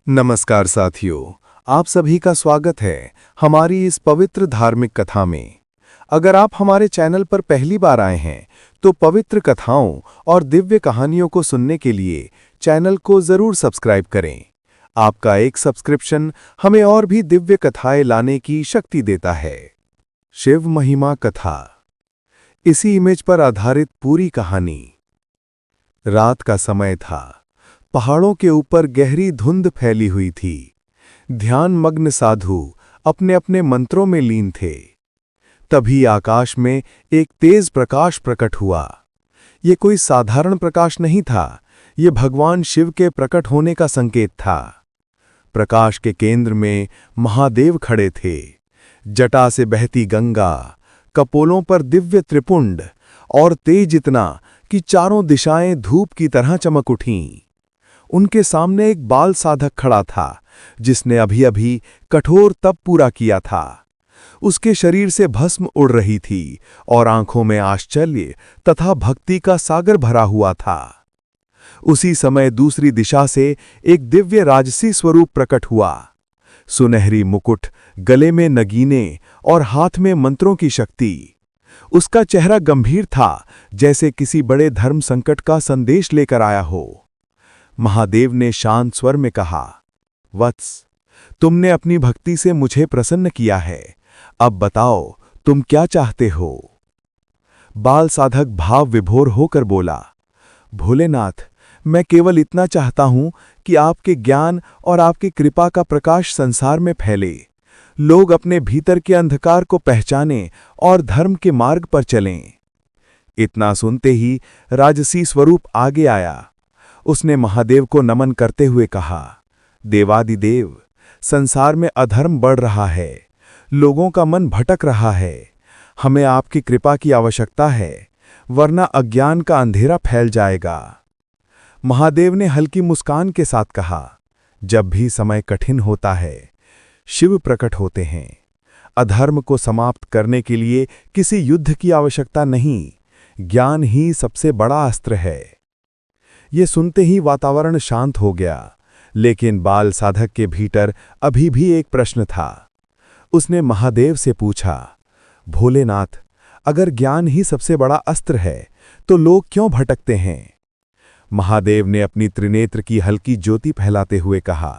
नमस्कार साथियों, आप सभी का स्वागत है हमारी इस पवित्र धार्मिक कथा में। अगर आप हमारे चैनल पर पहली बार आए हैं तो पवित्र कथाओं और दिव्य कहानियों को सुनने के लिए चैनल को जरूर सब्सक्राइब करें। आपका एक सब्सक्रिप्शन हमें और भी दिव्य कथाएं लाने की शक्ति देता है। शिव महिमा कथा, इसी इमेज पर आधारित पूरी कहानी। रात का समय था। पहाड़ों के ऊपर गहरी धुंध फैली हुई थी। ध्यान मग्न साधु अपने अपने मंत्रों में लीन थे। तभी आकाश में एक तेज प्रकाश प्रकट हुआ। ये कोई साधारण प्रकाश नहीं था, ये भगवान शिव के प्रकट होने का संकेत था। प्रकाश के केंद्र में महादेव खड़े थे। जटा से बहती गंगा, कपोलों पर दिव्य त्रिपुंड और तेज इतना कि चारों दिशाएं धूप की तरह चमक उठीं। उनके सामने एक बाल साधक खड़ा था जिसने अभी अभी कठोर तप पूरा किया था। उसके शरीर से भस्म उड़ रही थी और आंखों में आश्चर्य तथा भक्ति का सागर भरा हुआ था। उसी समय दूसरी दिशा से एक दिव्य राजसी स्वरूप प्रकट हुआ। सुनहरी मुकुट, गले में नगीने और हाथ में मंत्रों की शक्ति। उसका चेहरा गंभीर था, जैसे किसी बड़े धर्म संकट का संदेश लेकर आया हो। महादेव ने शांत स्वर में कहा, वत्स, तुमने अपनी भक्ति से मुझे प्रसन्न किया है। अब बताओ तुम क्या चाहते हो। बाल साधक भाव विभोर होकर बोला, भोलेनाथ, मैं केवल इतना चाहता हूं कि आपके ज्ञान और आपकी कृपा का प्रकाश संसार में फैले। लोग अपने भीतर के अंधकार को पहचानें और धर्म के मार्ग पर चलें। इतना सुनते ही राजसी स्वरूप आगे आया। उसने महादेव को नमन करते हुए कहा, देवादिदेव, संसार में अधर्म बढ़ रहा है, लोगों का मन भटक रहा है। हमें आपकी कृपा की आवश्यकता है, वरना अज्ञान का अंधेरा फैल जाएगा। महादेव ने हल्की मुस्कान के साथ कहा, जब भी समय कठिन होता है, शिव प्रकट होते हैं। अधर्म को समाप्त करने के लिए किसी युद्ध की आवश्यकता नहीं, ज्ञान ही सबसे बड़ा अस्त्र है। ये सुनते ही वातावरण शांत हो गया, लेकिन बाल साधक के भीतर अभी भी एक प्रश्न था। उसने महादेव से पूछा, भोलेनाथ, अगर ज्ञान ही सबसे बड़ा अस्त्र है तो लोग क्यों भटकते हैं। महादेव ने अपनी त्रिनेत्र की हल्की ज्योति फैलाते हुए कहा,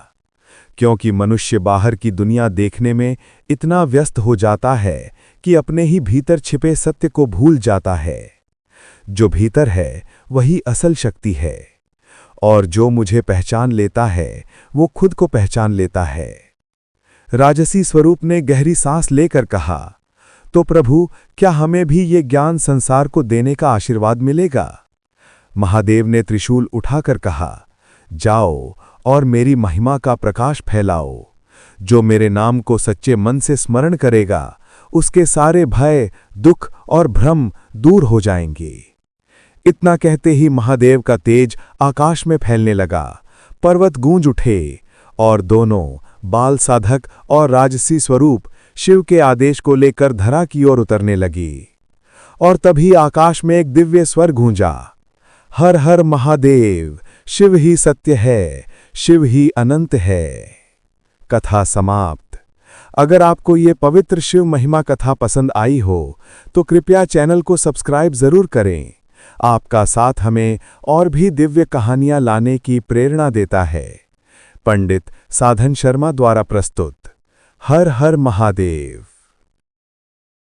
क्योंकि मनुष्य बाहर की दुनिया देखने में इतना व्यस्त हो जाता है कि अपने ही भीतर छिपे सत्य को भूल जाता है। जो भीतर है वही असल शक्ति है, और जो मुझे पहचान लेता है वो खुद को पहचान लेता है। राजसी स्वरूप ने गहरी सांस लेकर कहा, तो प्रभु, क्या हमें भी ये ज्ञान संसार को देने का आशीर्वाद मिलेगा। महादेव ने त्रिशूल उठाकर कहा, जाओ और मेरी महिमा का प्रकाश फैलाओ। जो मेरे नाम को सच्चे मन से स्मरण करेगा, उसके सारे भय, दुख और भ्रम दूर हो जाएंगे। इतना कहते ही महादेव का तेज आकाश में फैलने लगा। पर्वत गूंज उठे और दोनों, बाल साधक और राजसी स्वरूप, शिव के आदेश को लेकर धरा की ओर उतरने लगी। और तभी आकाश में एक दिव्य स्वर गूंजा, हर हर महादेव, शिव ही सत्य है, शिव ही अनंत है। कथा समाप्त। अगर आपको ये पवित्र शिव महिमा कथा पसंद आई हो तो कृपया चैनल को सब्सक्राइब जरूर करें। आपका साथ हमें और भी दिव्य कहानियां लाने की प्रेरणा देता है। पंडित साधन शर्मा द्वारा प्रस्तुत। हर हर महादेव।